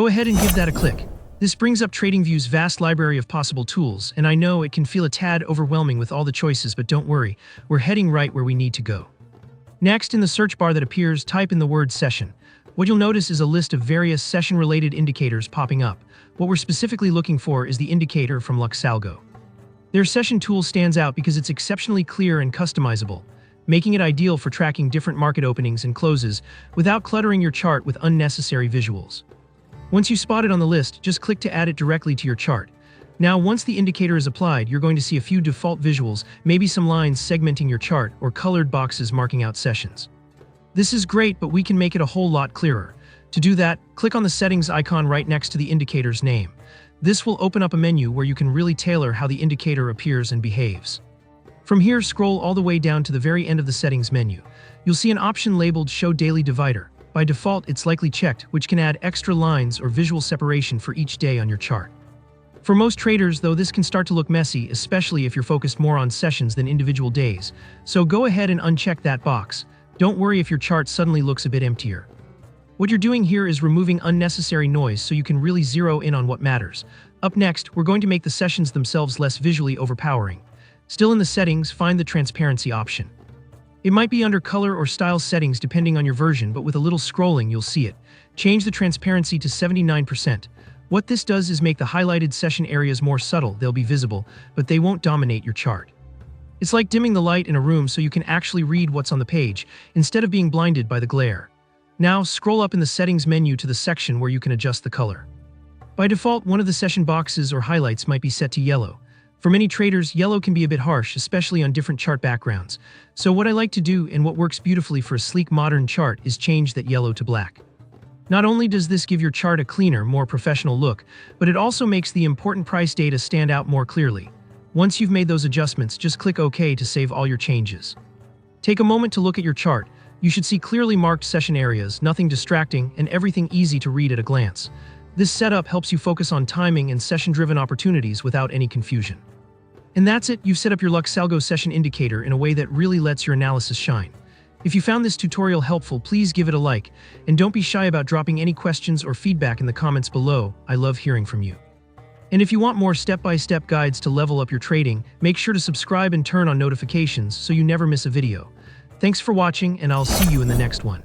ahead and give that a click. This brings up TradingView's vast library of possible tools, and I know it can feel a tad overwhelming with all the choices, but don't worry, we're heading right where we need to go. Next, in the search bar that appears, type in the word session. What you'll notice is a list of various session-related indicators popping up. What we're specifically looking for is the indicator from LuxAlgo. Their session tool stands out because it's exceptionally clear and customizable, making it ideal for tracking different market openings and closes without cluttering your chart with unnecessary visuals. Once you spot it on the list, just click to add it directly to your chart. Now, once the indicator is applied, you're going to see a few default visuals, maybe some lines segmenting your chart or colored boxes marking out sessions. This is great, but we can make it a whole lot clearer. To do that, click on the settings icon right next to the indicator's name. This will open up a menu where you can really tailor how the indicator appears and behaves. From here, scroll all the way down to the very end of the settings menu. You'll see an option labeled Show Daily Divider. By default, it's likely checked, which can add extra lines or visual separation for each day on your chart. For most traders, though, this can start to look messy, especially if you're focused more on sessions than individual days. So go ahead and uncheck that box. Don't worry if your chart suddenly looks a bit emptier. What you're doing here is removing unnecessary noise so you can really zero in on what matters. Up next, we're going to make the sessions themselves less visually overpowering. Still in the settings, find the transparency option. It might be under color or style settings depending on your version, but with a little scrolling you'll see it. Change the transparency to 79%. What this does is make the highlighted session areas more subtle. They'll be visible, but they won't dominate your chart. It's like dimming the light in a room so you can actually read what's on the page, instead of being blinded by the glare. Now, scroll up in the settings menu to the section where you can adjust the color. By default, one of the session boxes or highlights might be set to yellow. For many traders, yellow can be a bit harsh, especially on different chart backgrounds. So what I like to do, and what works beautifully for a sleek modern chart, is change that yellow to black. Not only does this give your chart a cleaner, more professional look, but it also makes the important price data stand out more clearly. Once you've made those adjustments, just click OK to save all your changes. Take a moment to look at your chart. You should see clearly marked session areas, nothing distracting, and everything easy to read at a glance. This setup helps you focus on timing and session-driven opportunities without any confusion. And that's it, you've set up your LuxAlgo session indicator in a way that really lets your analysis shine. If you found this tutorial helpful, please give it a like, and don't be shy about dropping any questions or feedback in the comments below. I love hearing from you. And if you want more step-by-step guides to level up your trading, make sure to subscribe and turn on notifications so you never miss a video. Thanks for watching, and I'll see you in the next one.